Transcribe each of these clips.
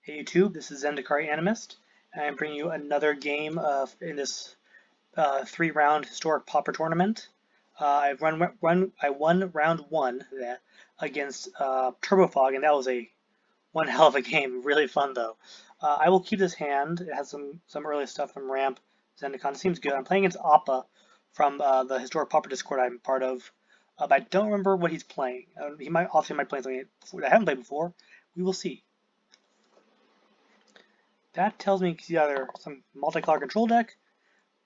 Hey YouTube, this is Zendikon Animist, and I'm bringing you another game in this 3-round historic Pauper tournament. I won round 1 against Turbofog, and that was one hell of a game. Really fun though. I will keep this hand. It has some early stuff from Ramp Zendikon. It seems good. I'm playing against Appa from the historic Pauper Discord I'm part of, but I don't remember what he's playing. He might play something I haven't played before. We will see. That tells me it's either some multi-color control deck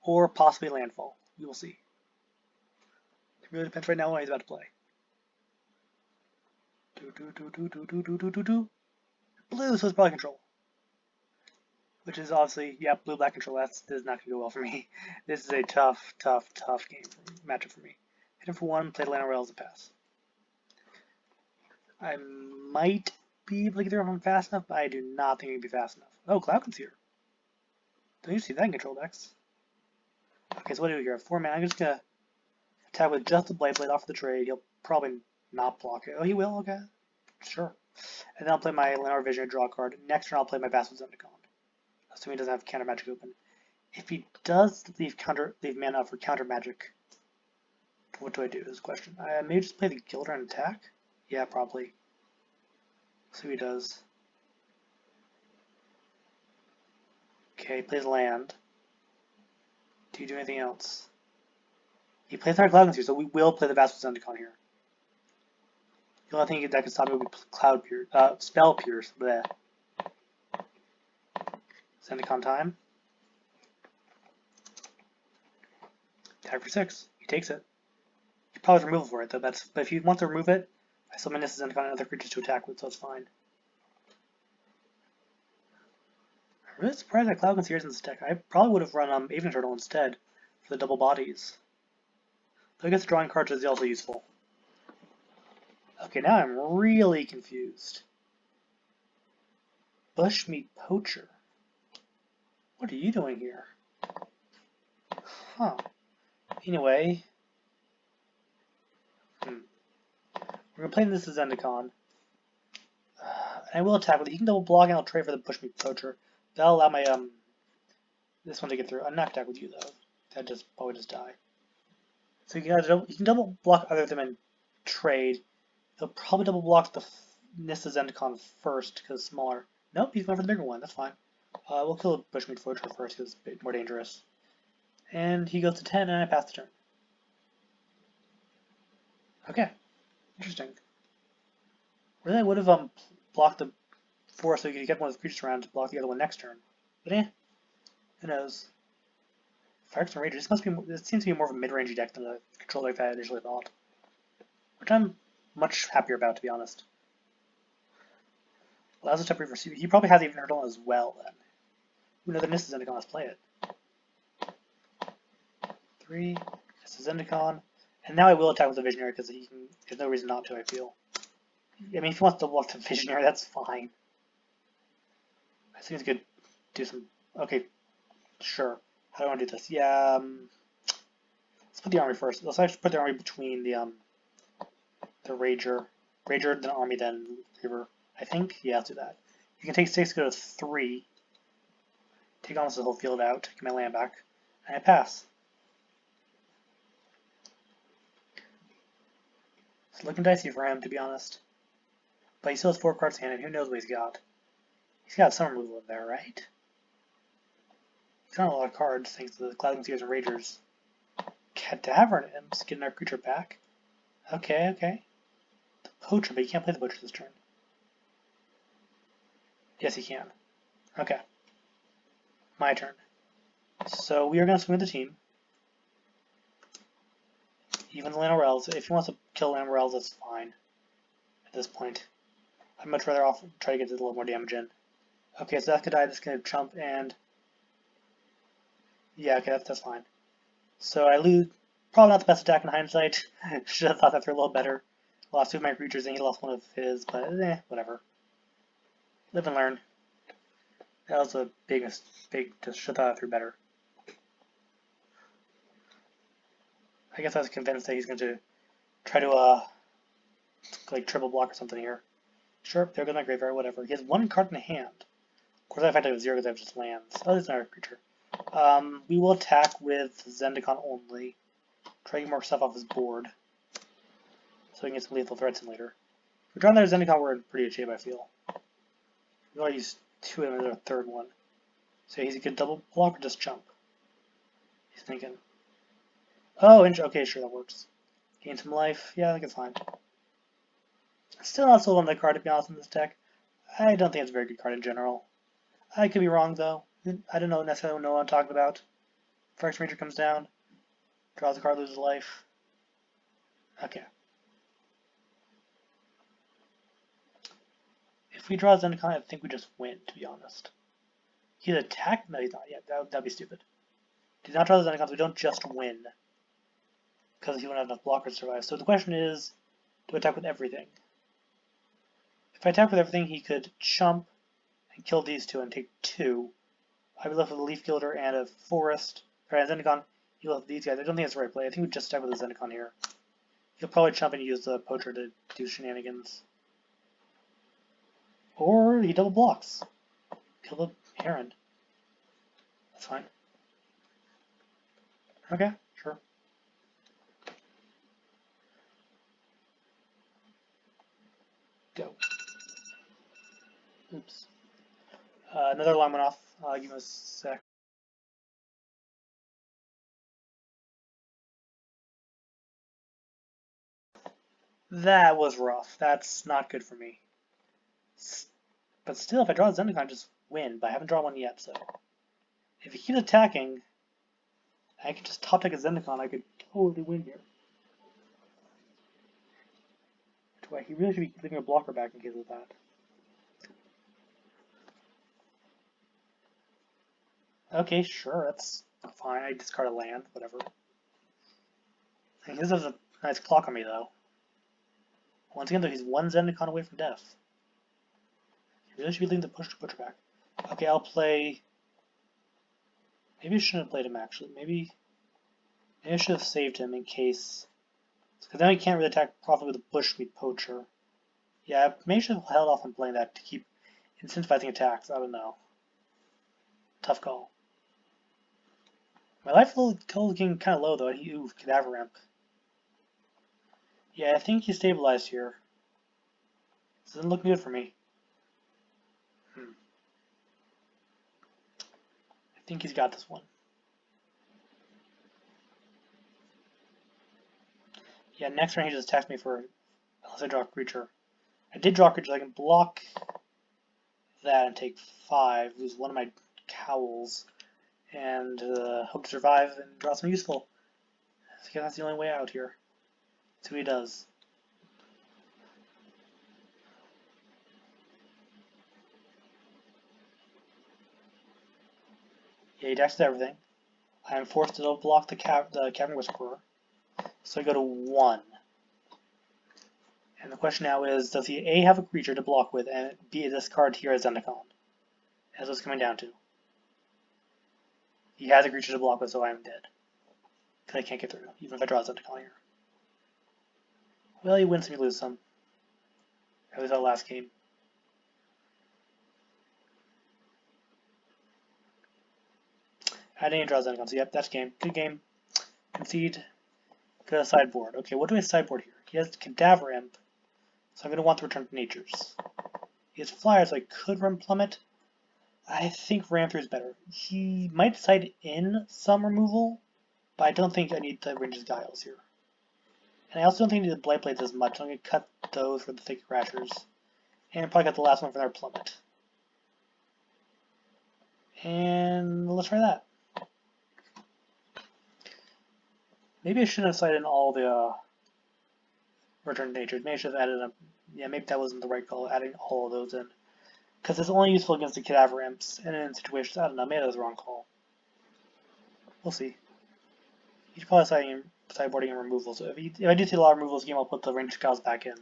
or possibly landfall. We will see. It really depends right now on what he's about to play. Blue, so it's probably control. Which is obviously, yeah, blue-black control. This is not going to go well for me. This is a tough game matchup for me. Hit him for 1, play Llanowar Elves and pass. I might be able to get through him fast enough, but I do not think he'd be fast enough. Oh, Cloud Concealer. Don't you see that in control decks? Okay, so what do we do here? 4 mana. I'm just gonna attack with just the Blightblade off the trade. He'll probably not block it. Oh, he will? Okay. Sure. And then I'll play my Llanowar Visionary, draw a card. Next turn I'll play my Vastwood Zendikon. Assuming he doesn't have counter magic open. If he does leave mana for counter magic, what do I do is the question. I may just play the Gilder and attack? Yeah, probably. So he does. Okay, plays land. Do you do anything else? He plays our Cloud Concealer, so we will play the Vastwood Zendikon here. The only thing that can stop me would be Spell Pierce. Bleh. Zendikon time. Attack for 6. He takes it. He probably has removal for it, though. But if he wants to remove it, I still may Nissa Zendikon and other creatures to attack with, so it's fine. I'm really surprised that Cloud Concealer is in this deck. I probably would have run Aven Turtle instead for the double bodies. Though I guess drawing cards is also useful. Okay, now I'm really confused. Bushmeat Poacher. What are you doing here? Huh. Anyway. We're going to play this as Zendikon. I will attack with it. He can double block and I'll trade for the Bushmeat Poacher. That'll allow my this one to get through. I'm not attack with you though. That probably just die. So you can double block other than and trade. He'll probably double block the Nissa Zendikon first because it's smaller. Nope, he's going for the bigger one. That's fine. We'll kill the Bushmeat Poacher first because it's a bit more dangerous. And he goes to 10 and I pass the turn. Okay. Interesting. Really, I would have blocked the 4 so you could get one of the creatures around to block the other one next turn. But who knows? Fires and Rager. This seems to be more of a mid-range deck than the control deck that I initially thought. Which I'm much happier about, to be honest. Allows us to receive. He probably has Aven Turtle as well, then. Who knows, the Nissa Zendikon, let's play it. 3, Nissa Zendikon. And now I will attack with the Visionary because there's no reason not to, I feel. I mean, if he wants to block the Visionary, that's fine. I think it's good to do some. Okay, sure. How do I want to do this? Yeah, let's put the army first. Let's actually put the army between the Rager, then army, then Reaver. I think. Yeah, let's do that. You can take 6, go to 3. Take almost the whole field out. Get my land back, and I pass. It's looking dicey for him, to be honest. But he still has 4 cards in hand, and who knows what he's got. He's got some removal in there, right? He's got a lot of cards, thanks to the Cloud Concealers and Ragers. Cadaver Imps, getting our creature back. Okay. The Poacher, but you can't play the Poacher this turn. Yes, he can. Okay. My turn. So we are going to swing with the team. Even the Llanowar Elves. If he wants to kill Llanowar Elves, that's fine. At this point. I'd much rather try to get a little more damage in. Okay, so that's gonna die. That's gonna jump and yeah, okay, that's fine. So I lose. Probably not the best attack in hindsight. Should have thought that through a little better. Lost 2 of my creatures and he lost 1 of his, but whatever. Live and learn. That was a big mistake. Just should have thought that through better. I guess I was convinced that he's going to try to like triple block or something here. Sure, there goes my graveyard, whatever. He has 1 card in hand. course I fight with 0 because I have just lands. Oh, this is not a creature. We will attack with Zendikon only. Try to get more stuff off his board. So we can get some lethal threats in later. If we draw another Zendikon, we're in pretty good shape, I feel. We already use 2 of them, there's a third one. So he's a good double block or just jump? He's thinking. Oh, okay, sure, that works. Gain some life. Yeah, I think it's fine. Still not sold on that card, to be honest, in this deck. I don't think it's a very good card in general. I could be wrong, though. I don't necessarily know what I'm talking about. First Ranger comes down. Draws a card, loses life. Okay. If we draw Zendikon, I think we just win, to be honest. He's attacked? No, he's not yet. That'd be stupid. Do not draw the Zendikons, we don't just win. Because he won't have enough blockers to survive. So the question is, do I attack with everything? If I attack with everything, he could chump and kill these 2 and take 2. I'd be left with a Leaf Gilder and a Forest. Or a Zendikon. He'll have these guys. I don't think that's the right play. I think we just attack with a Zendikon here. He'll probably chump and use the Poacher to do shenanigans. Or he double blocks. Kill the Heron. That's fine. Okay, sure. Go. Oops. Another alarm went off. Give me a sec. That was rough. That's not good for me. But still, if I draw a Zendikon, I just win. But I haven't drawn one yet, so. If he keeps attacking, I can just top deck a Zendikon. I could totally win here. He really should be leaving a blocker back in case of that. Okay, sure, that's fine. I discard a land, whatever. This is a nice clock on me, though. Once again, though, he's 1 Zendikon away from death. He really should be leaving the Poacher back. Okay, I'll play. Maybe I shouldn't have played him, actually. Maybe I should have saved him in case. Because then we can't really attack properly with a Bushmeat Poacher. Yeah, maybe I should have held off on playing that to keep incentivizing attacks. I don't know. Tough call. My life total is getting kind of low, though. Ooh, Cadaver Imp. Yeah, I think he stabilized here. This doesn't look good for me. I think he's got this one. Yeah, next turn he just attacks me for, unless I draw a creature. I did draw a creature, so I can block that and take 5, lose one of my Cowls, and hope to survive and draw something useful. I think that's the only way out here. See what he does. Yeah, he dashes everything. I am forced to block the Cavern Whisperer. So I go to 1. And the question now is, does he A, have a creature to block with, and B, discard here as Zendikon? That's what it's coming down to. He has a creature to block with, so I am dead. Because I can't get through, even if I draw a Zendikon here. Well, you win some, you lose some. At least that last game. I didn't draw Zendikon, so yep, that's game. Good game. Concede. Go to sideboard. Okay, what do I sideboard here? He has Cadaver Imp, so I'm going to want to return to Natures. He has Flyers, so I could run Plummet. I think Ram through is better. He might decide in some removal, but I don't think I need to range his Guiles here. And I also don't think I need the Blightblades as much, so I'm going to cut those for the Thicket Crashers. And probably cut the last one for their Plummet. And let's try that. Maybe I shouldn't have decided in all the return to nature. Maybe I should have added yeah, maybe that wasn't the right call, adding all of those in. Because it's only useful against the Cadaver Imps, and in situations, I don't know, maybe that was the wrong call. We'll see. He's probably sideboarding and removal, so if I do see a lot of removals game, I'll put the ranged cows back in.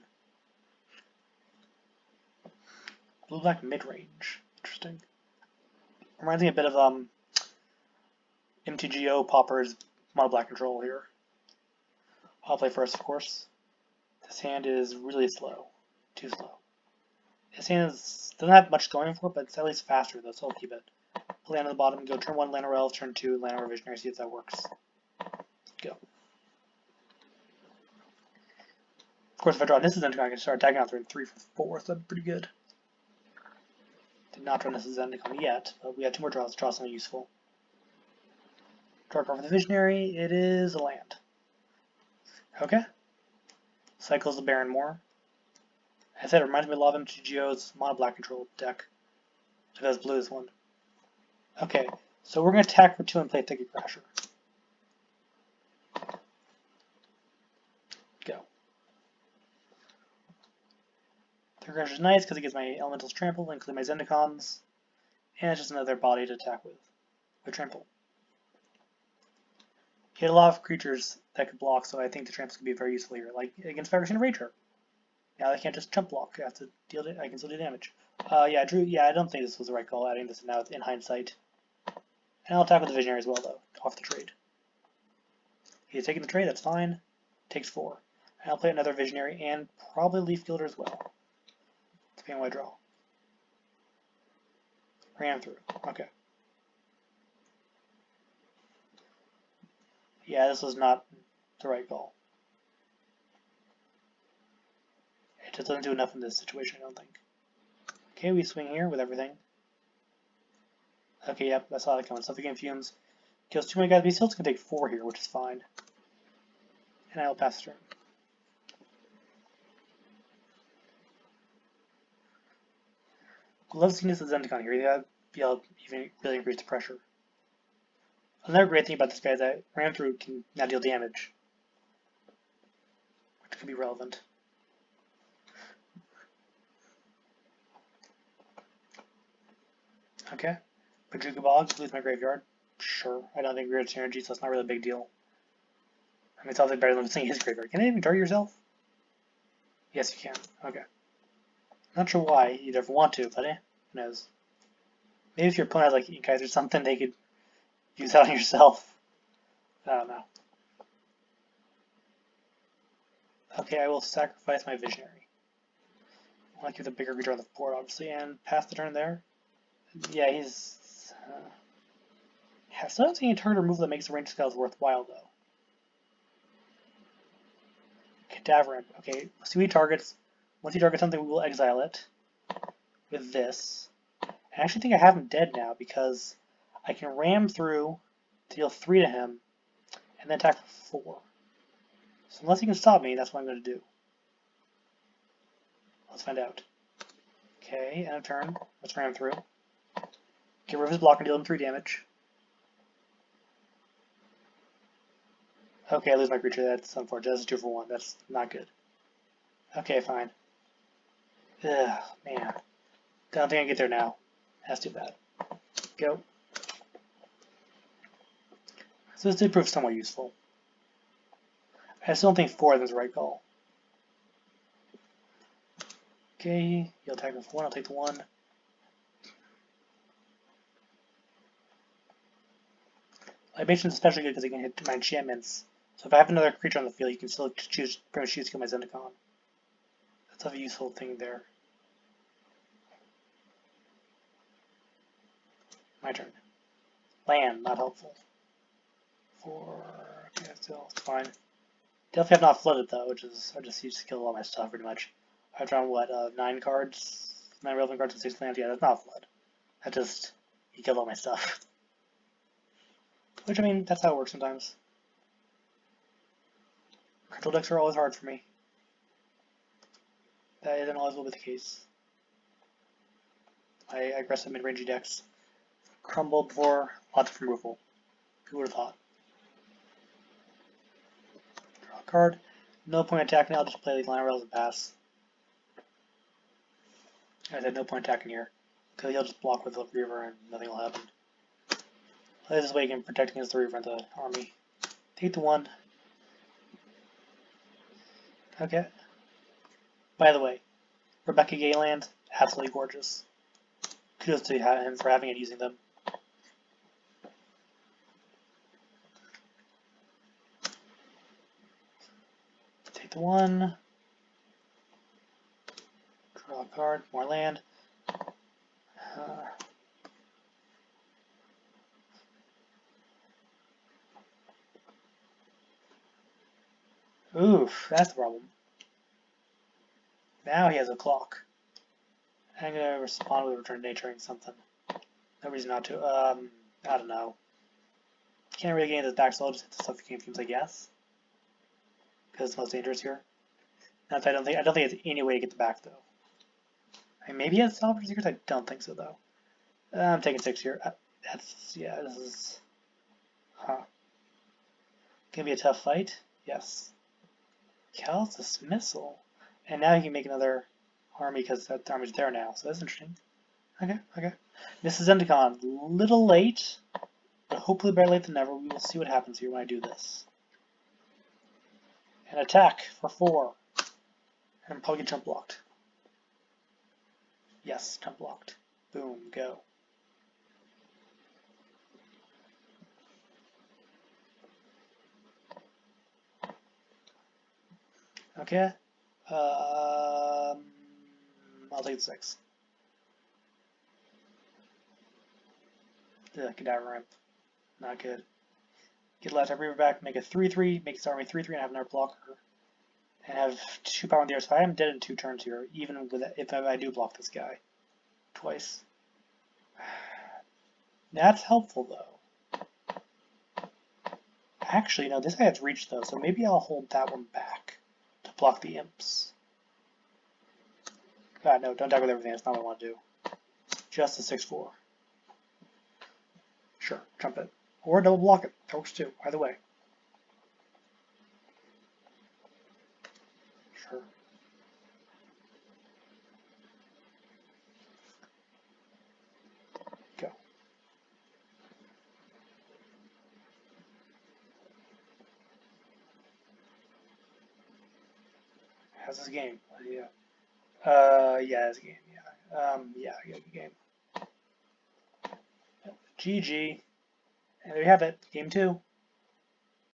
Blue-black mid-range. Interesting. Reminds me a bit of MTGO Pauper's mono-black control here. I'll play first, of course. This hand is really slow. Too slow. His hand doesn't have much going for it, but it's at least faster though, so I'll keep it. Put land on the bottom, go turn 1 Llanowar Elves, turn 2 Llanowar Visionary, see if that works. Go. Of course, if I draw Nissa Zendikon, I can start attacking out 3 and 3 for 4, so that'd be pretty good. Did not draw Nissa Zendikon yet, but we had 2 more draws to draw something useful. Draw a card for the Visionary, it is a land. Okay. Cycles the Baron more. I said it reminds me a lot of MTGO's mono black control deck. It has blue this one. Okay, so we're going to attack for 2 and play Thicket Crasher. Go. Thicket Crasher is nice because it gives my elementals trample, including my Zendikons, and it's just another body to attack with trample. He had a lot of creatures that could block, so I think the tramples could be very useful here, like against Vibration Rager. Now I can't just chump block. I have to deal. I can still do damage. Yeah, Drew. Yeah, I don't think this was the right call. Adding this now in hindsight. And I'll attack with the Visionary as well, though. Off the trade. He's taking the trade. That's fine. Takes 4. And I'll play another Visionary and probably Leaf Gilder as well. Depending on what I draw. Ran through. Okay. Yeah, this was not the right call. It just doesn't do enough in this situation, I don't think. Okay, we swing here with everything. Okay, yep, I saw that coming. Suffocating Fumes kills 2 more guys, but he still can take 4 here, which is fine. And I'll pass the turn. Love seeing this as Zendikon here. You be able to even really increase the pressure. Another great thing about this guy is that Ram Through can now deal damage, which could be relevant. Okay. Tajuru Blightblade, lose my graveyard. Sure. I don't think we're at synergy, so it's not really a big deal. I mean, it's obviously better than losing his graveyard. Can I even draw yourself? Yes, you can. Okay. Not sure why you'd ever want to, but who knows. Maybe if your opponent has like Ink Eyes or something, they could use that on yourself. I don't know. Okay, I will sacrifice my Visionary. I want to keep the bigger creature on the board, obviously, and pass the turn there. Yeah, he's... I still haven't seen a target removal that makes the range scales worthwhile, though. Cadaver Imp. Okay, let's see what he targets. Once he targets something, we will exile it with this. I actually think I have him dead now because I can ram through to deal 3 to him and then attack for 4. So unless he can stop me, that's what I'm going to do. Let's find out. Okay, end of turn. Let's ram through. Get rid of his block and deal him 3 damage. Okay, I lose my creature. That's unfortunate. That's 2 for 1. That's not good. Okay, fine. Ugh, man. Don't think I can get there now. That's too bad. Go. So this did prove somewhat useful. I still don't think 4 of them is the right call. Okay, you'll attack with 1. I'll take the 1. Libation is especially good because he can hit my enchantments. So if I have another creature on the field, you can still pretty much choose to kill my Zendikon. That's a useful thing there. My turn. Land, not helpful. 4. Okay, still it's fine. Definitely have not flooded though, which is I just used to kill all my stuff pretty much. I've drawn what 9 cards, 9 relevant cards and 6 lands. Yeah, that's not a flood. That just he killed all my stuff. Which I mean, that's how it works sometimes. Control decks are always hard for me. That isn't always will be the case. My aggressive mid-range decks crumble before lots of removal. Who would have thought? Draw a card. No point attacking. I'll just play the Llanowar Elves and pass. I said no point attacking here. Because he'll just block with the Reaver and nothing will happen. Play this way again, protecting against the Reaver and the army. Take the 1. Okay. By the way, Rebecca Gayland, absolutely gorgeous. Kudos to him for having and using them. Take the 1. Draw a card, more land. Oof, that's the problem. Now he has a clock. I'm gonna respond with Return to Nature and something. No reason not to. I don't know. Can't really gain this back, so I'll just hit the stuff the game seems, I guess. Because it's most dangerous here. Not that I don't think it's any way to get the back though. I mean, maybe he has Salvage Seekers. I don't think so though. I'm taking 6 here. Yeah. This is gonna be a tough fight. Yes. Cowl's Dismissal, and now he can make another army because that army's there now. So that's interesting. Okay. This is Zendikon. Little late, but hopefully better late than never. We will see what happens here when I do this. And attack for 4. And I'm probably get jump blocked. Yes, jump blocked. Boom, go. Okay. I'll take the 6. Yeah, Cadaver Imp. Not good. Get left every back, make a 3/3, make his army 3/3 and have another blocker. And have 2 power on the other side. I'm dead in 2 turns here, even with if I do block this guy. Twice. That's helpful though. Actually, no, this guy has reach though, so maybe I'll hold that one back to block the imps. God, no, don't die with everything, that's not what I want to do. Just a 6/4. Sure, jump it. Or double block it. That works too, either way. Sure. Go. How's this game? Yeah. Yeah, it's a game, yeah. Good game. GG. And there you have it, game 2.